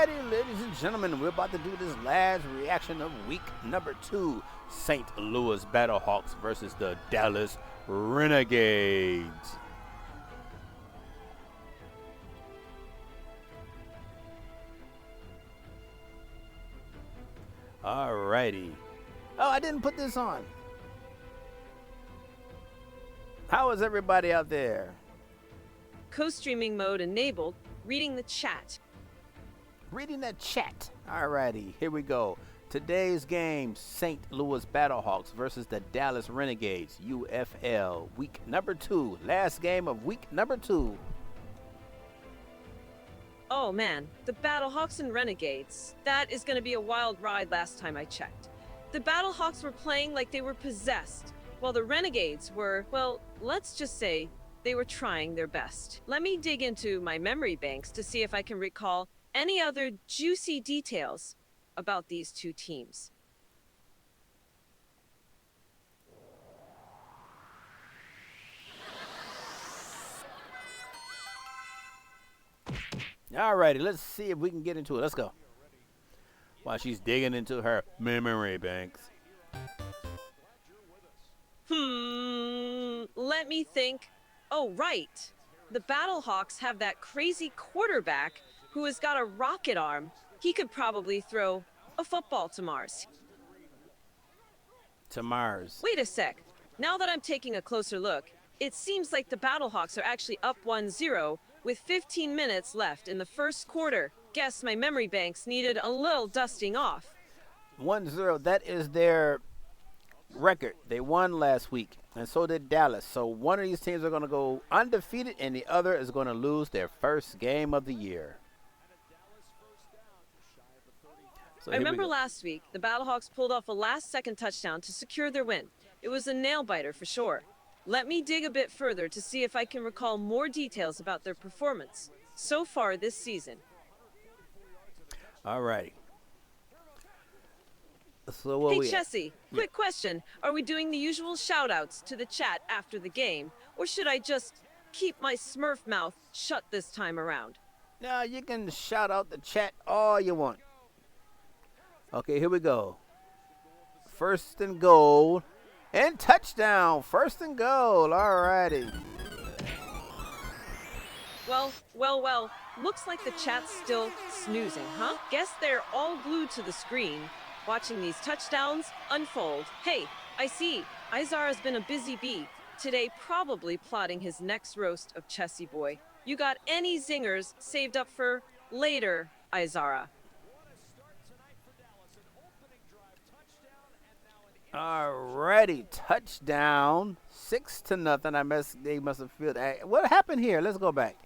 Alrighty, ladies and gentlemen, we're about to do this last reaction of week number 2. St. Louis Battlehawks versus the Dallas Renegades. Alrighty. Oh, I didn't put this on. How is everybody out there? Co-streaming mode enabled. Reading the chat. Reading that chat. Alrighty, here we go. Today's game, St. Louis Battlehawks versus the Dallas Renegades, UFL, week number 2. Last game of week number 2. Oh man, the Battlehawks and Renegades. That is going to be a wild ride last time I checked. The Battlehawks were playing like they were possessed, while the Renegades were, well, let's just say, they were trying their best. Let me dig into my memory banks to see if I can recall any other juicy details about these two teams. Alrighty, let's see if we can get into it. Let's go. While she's digging into her memory banks. Let me think. Oh, right. The Battlehawks have that crazy quarterback who has got a rocket arm. He could probably throw a football to Mars. To Mars. Wait a sec. Now that I'm taking a closer look, it seems like the Battlehawks are actually up 1-0 with 15 minutes left in the first quarter. Guess my memory banks needed a little dusting off. 1-0, that is their record. They won last week, and so did Dallas. So one of these teams are going to go undefeated, and the other is going to lose their first game of the year. So I remember last week, the Battlehawks pulled off a last-second touchdown to secure their win. It was a nail-biter for sure. Let me dig a bit further to see if I can recall more details about their performance so far this season. All right. So what Hey, Chessie, quick question. Are we doing the usual shout-outs to the chat after the game, or should I just keep my Smurf mouth shut this time around? Now you can shout out the chat all you want. Okay, here we go. First and goal. And touchdown. First and goal. All righty. Well. Looks like the chat's still snoozing, huh? Guess they're all glued to the screen, watching these touchdowns unfold. Hey, I see. Izara's been a busy bee. Today, probably plotting his next roast of Chessie Boy. You got any zingers saved up for later, Izara? Alrighty, touchdown, 6-0. They must have felt that. What happened here? Let's go back,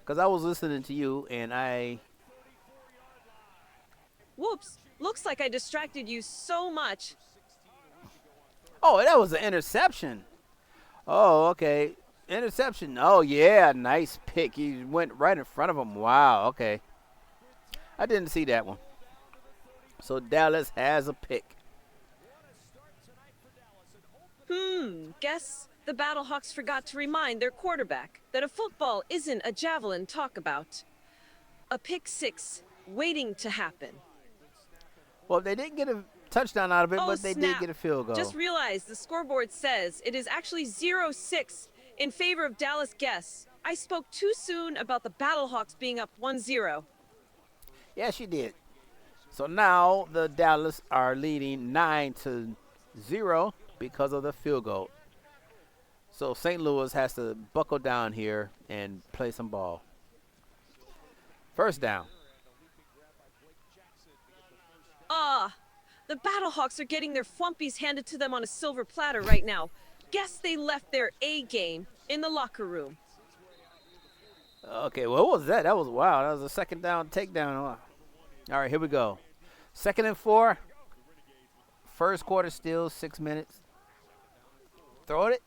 because I was listening to you and I. Whoops! Looks like I distracted you so much. Oh, that was an interception. Oh, okay, interception. Oh yeah, nice pick. He went right in front of him. Wow. Okay, I didn't see that one. So Dallas has a pick. Guess the Battlehawks forgot to remind their quarterback that a football isn't a javelin talk about. A pick six waiting to happen. Well, they didn't get a touchdown out of it, Oh, but they snap. did get a field goal. Just realized the scoreboard says it is actually 0-6 in favor of Dallas. Guess I spoke too soon about the Battlehawks being up 1-0. Yes, you did. So now the Dallas are leading 9-0 because of the field goal. So St. Louis has to buckle down here and play some ball. First down. The Battlehawks are getting their flumpies handed to them on a silver platter right now. Guess they left their A game in the locker room. Okay, what was that? That was wow. That was a second down takedown. All right, here we go. 2nd and 4. First quarter still 6 minutes. Throw it.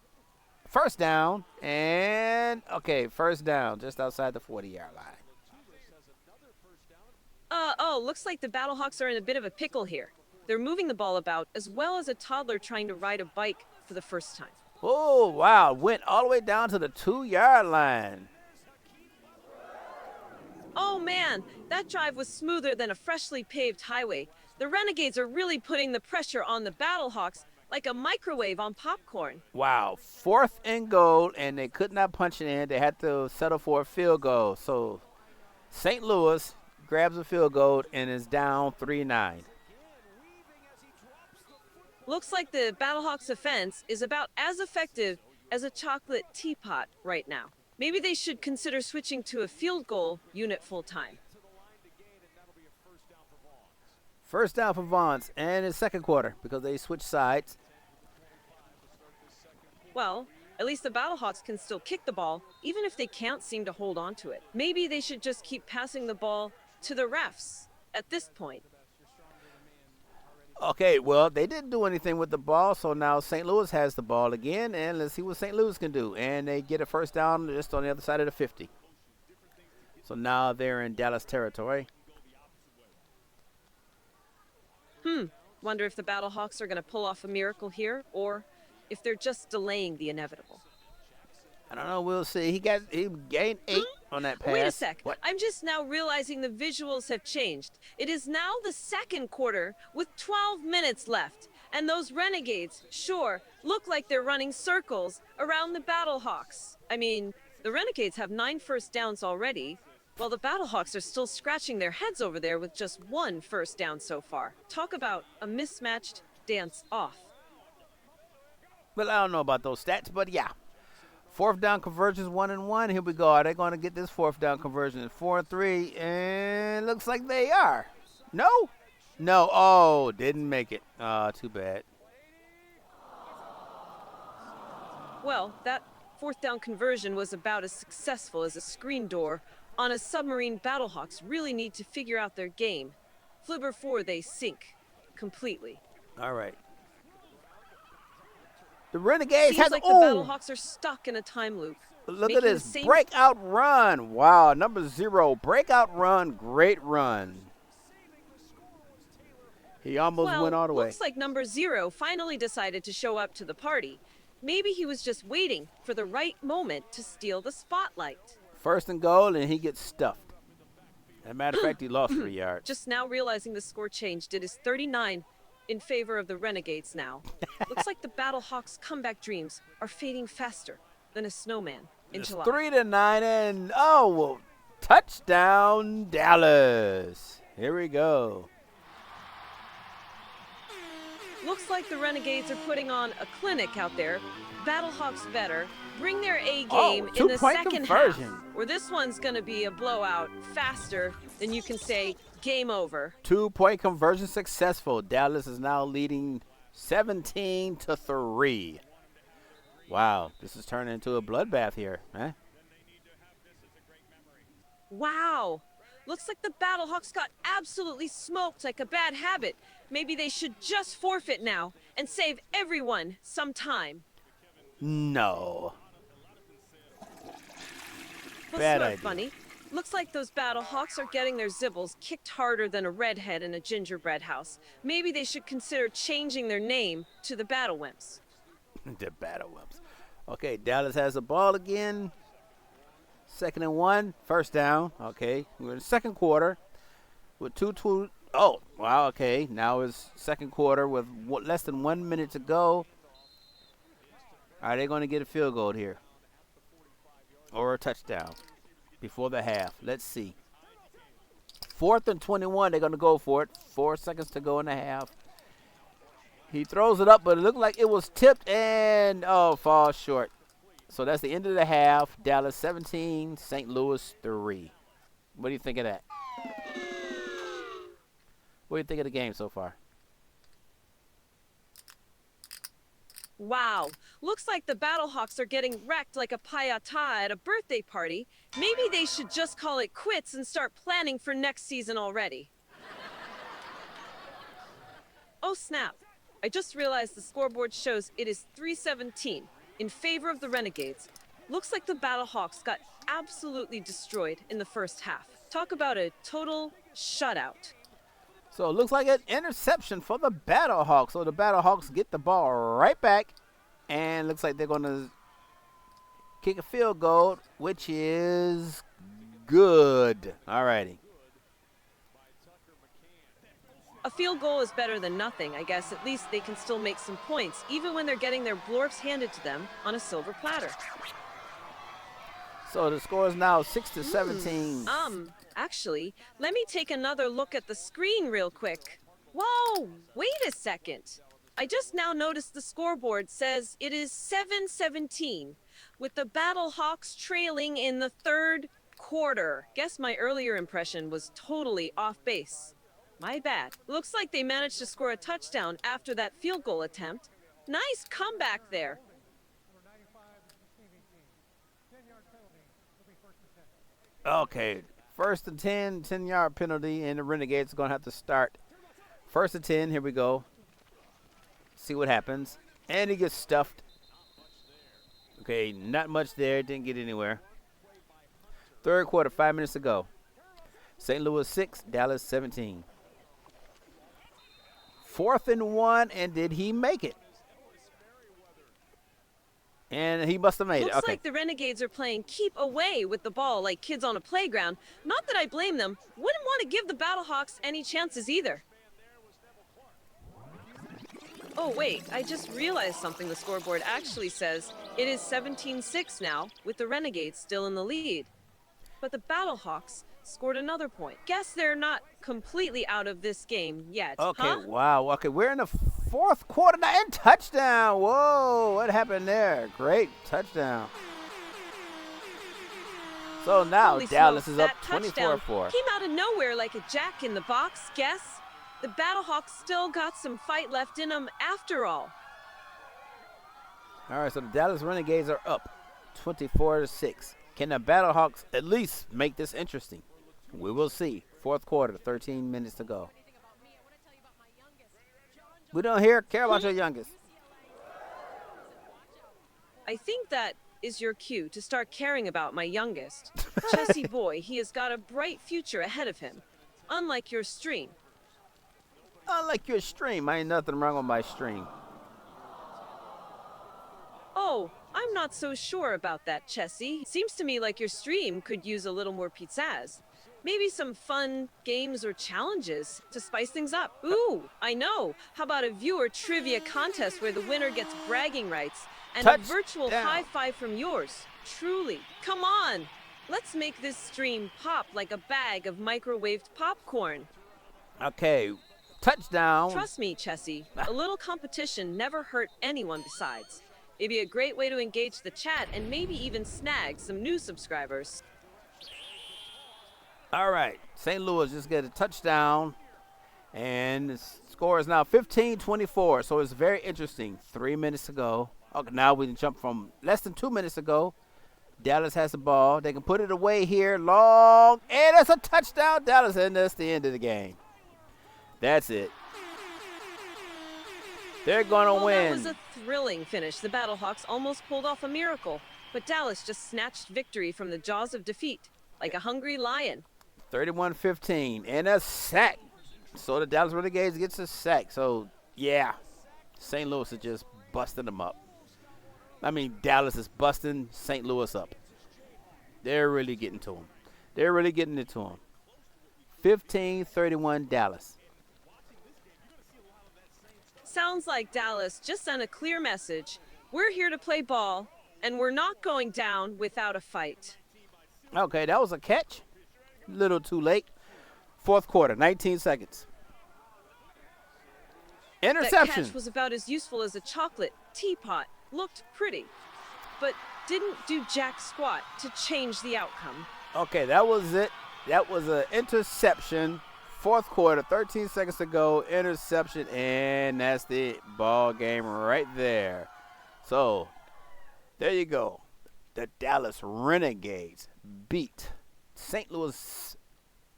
First down. And, okay, first down just outside the 40-yard line. Looks like the Battlehawks are in a bit of a pickle here. They're moving the ball about as well as a toddler trying to ride a bike for the first time. Oh, wow. Went all the way down to the 2-yard line. Oh man, that drive was smoother than a freshly paved highway. The Renegades are really putting the pressure on the Battlehawks like a microwave on popcorn. Wow, 4th and goal, and they could not punch it in. They had to settle for a field goal. So St. Louis grabs a field goal and is down 3-9. Looks like the Battlehawks offense is about as effective as a chocolate teapot right now. Maybe they should consider switching to a field goal unit full time. First down for Vaughns, and it's second quarter because they switched sides. Well, at least the Battlehawks can still kick the ball, even if they can't seem to hold on to it. Maybe they should just keep passing the ball to the refs at this point. Okay, well, they didn't do anything with the ball, so now St. Louis has the ball again, and let's see what St. Louis can do. And they get a first down just on the other side of the 50. So now they're in Dallas territory. Wonder if the Battlehawks are going to pull off a miracle here, or if they're just delaying the inevitable. I don't know. We'll see. He gained 8 on that pass. Wait a sec. What? I'm just now realizing the visuals have changed. It is now the second quarter with 12 minutes left. And those Renegades, sure, look like they're running circles around the Battlehawks. I mean, the Renegades have 9 first downs already, while the Battlehawks are still scratching their heads over there with just 1 first down so far. Talk about a mismatched dance off. Well, I don't know about those stats, but yeah. 4th down conversions 1-1. Here we go. Are they going to get this 4th down conversion? 4-3, and looks like they are. No? No. Oh, didn't make it. Too bad. Well, that 4th down conversion was about as successful as a screen door on a submarine. Battlehawks really need to figure out their game. Flibber 4, they sink completely. All right. The Renegades Seems has like the Battlehawks are stuck in a time loop. Look making at the this same- breakout run. Wow, number 0, breakout run, great run. He almost went all the way. Looks like number 0 finally decided to show up to the party. Maybe he was just waiting for the right moment to steal the spotlight. 1st and goal, and he gets stuffed. As a matter of fact, he lost 3 yards. Just now realizing the score changed. It is 39 in favor of the Renegades now. Looks like the Battlehawks' comeback dreams are fading faster than a snowman in It's July. 3-9, and well, touchdown Dallas. Here we go. Looks like the Renegades are putting on a clinic out there. Battlehawks better bring their A game in the 2-point second conversion. half, or this one's going to be a blowout faster than you can say game over. 2-point conversion successful. Dallas is now leading 17-3. Wow, this is turning into a bloodbath here, huh? Wow. Looks like the Battlehawks got absolutely smoked like a bad habit. Maybe they should just forfeit now and save everyone some time. No. Well, Bad sort idea. of funny. Looks like those Battlehawks are getting their zibbles kicked harder than a redhead in a gingerbread house. Maybe they should consider changing their name to the Battlewimps. The Battlewimps. Okay, Dallas has the ball again. 2nd and 1, first down. Okay, we're in the second quarter with 2-2. Oh, wow, okay. Now it's second quarter with less than 1 minute to go. Are they going to get a field goal here? Or a touchdown before the half? Let's see. 4th and 21, they're going to go for it. 4 seconds to go in the half. He throws it up, but it looked like it was tipped and, falls short. So that's the end of the half. Dallas 17, St. Louis 3. What do you think of that? What do you think of the game so far? Wow. Looks like the Battlehawks are getting wrecked like a payata at a birthday party. Maybe they should just call it quits and start planning for next season already. Oh, snap. I just realized the scoreboard shows it is 3-17 in favor of the Renegades. Looks like the Battlehawks got absolutely destroyed in the first half. Talk about a total shutout. So it looks like an interception for the Battlehawks. So the Battlehawks get the ball right back, and looks like they're going to kick a field goal, which is good. All righty. A field goal is better than nothing, I guess. At least they can still make some points, even when they're getting their blorps handed to them on a silver platter. So the score is now 6-17. Actually, let me take another look at the screen real quick. Whoa, wait a second. I just now noticed the scoreboard says it is 7-17, with the Battlehawks trailing in the third quarter. Guess my earlier impression was totally off base. My bad. Looks like they managed to score a touchdown after that field goal attempt. Nice comeback there. Okay, 1st and 10, 10-yard penalty, and the Renegades are going to have to start. 1st and 10, here we go. See what happens. And he gets stuffed. Okay, not much there, didn't get anywhere. 3rd quarter, 5 minutes to go. St. Louis 6, Dallas 17. 4th and 1, and did he make it? And he must have made it. Looks Okay. like the Renegades are playing keep away with the ball like kids on a playground. Not that I blame them. Wouldn't want to give the Battlehawks any chances either. Oh, wait. I just realized something. The scoreboard actually says it is 17-6 now, with the Renegades still in the lead. But the Battlehawks scored another point. Guess they're not completely out of this game yet, Okay, huh? wow. Okay, we're in the 4th quarter now, and touchdown. Whoa, what happened there? Great touchdown. So now Holy Dallas smokes, is up that touchdown 24-4. came out of nowhere like a jack in the box, guess? The Battlehawks still got some fight left in them after all. All right, so the Dallas Renegades are up 24-6. Can the Battlehawks at least make this interesting? We will see. 4th quarter, 13 minutes to go. We don't care about your youngest. I think that is your cue to start caring about my youngest. Jesse boy, he has got a bright future ahead of him. Unlike your stream. Unlike your stream, ain't nothing wrong with my stream. Oh, I'm not so sure about that, Chessie. Seems to me like your stream could use a little more pizzazz. Maybe some fun games or challenges to spice things up. Ooh, I know. How about a viewer trivia contest where the winner gets bragging rights and a virtual high five from yours? Truly. Come on. Let's make this stream pop like a bag of microwaved popcorn. Okay, touchdown. Trust me, Chessie. A little competition never hurt anyone besides. It'd be a great way to engage the chat and maybe even snag some new subscribers. All right, St. Louis just get a touchdown, and the score is now 15-24, so it's very interesting. 3 minutes to go. Okay, now we can jump from less than 2 minutes ago. Dallas has the ball. They can put it away here, long, and it's a touchdown, Dallas, and that's the end of the game. That's it. They're going to win. That was a thrilling finish. The Battlehawks almost pulled off a miracle, but Dallas just snatched victory from the jaws of defeat like a hungry lion. 31-15, and a sack. So the Dallas Renegades gets a sack. So, yeah, St. Louis is just busting them up. I mean, Dallas is busting St. Louis up. They're really getting to them. They're really getting it to them. 15-31 Dallas. Sounds like Dallas just sent a clear message. We're here to play ball, and we're not going down without a fight. Okay, that was a catch. Little too late. 4th quarter, 19 seconds. Interception. That catch was about as useful as a chocolate teapot. Looked pretty, but didn't do jack squat to change the outcome. Okay, that was it. That was an interception. 4th quarter, 13 seconds to go. Interception, and that's the ball game right there. So, there you go. The Dallas Renegades beat St. Louis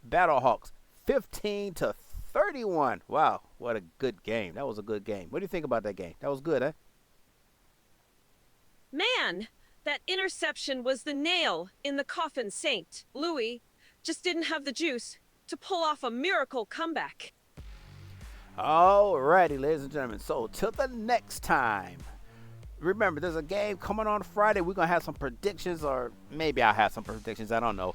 Battlehawks 15-31. Wow, what a good game. That was a good game. What do you think about that game? That was good, huh? Man, that interception was the nail in the coffin. St. Louis just didn't have the juice to pull off a miracle comeback. All righty, ladies and gentlemen. So, till the next time. Remember, there's a game coming on Friday. We're going to have some predictions, or maybe I'll have some predictions. I don't know.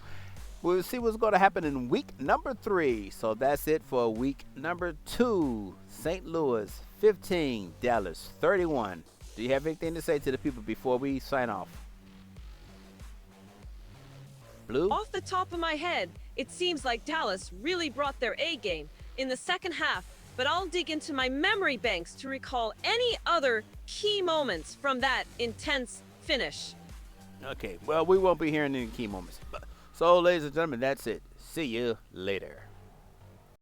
We'll see what's going to happen in week number 3. So that's it for week number 2. St. Louis 15, Dallas 31. Do you have anything to say to the people before we sign off? Blue? Off the top of my head, it seems like Dallas really brought their A game in the second half, but I'll dig into my memory banks to recall any other key moments from that intense finish. Okay, well, we won't be hearing any key moments. So, ladies and gentlemen, that's it. See you later.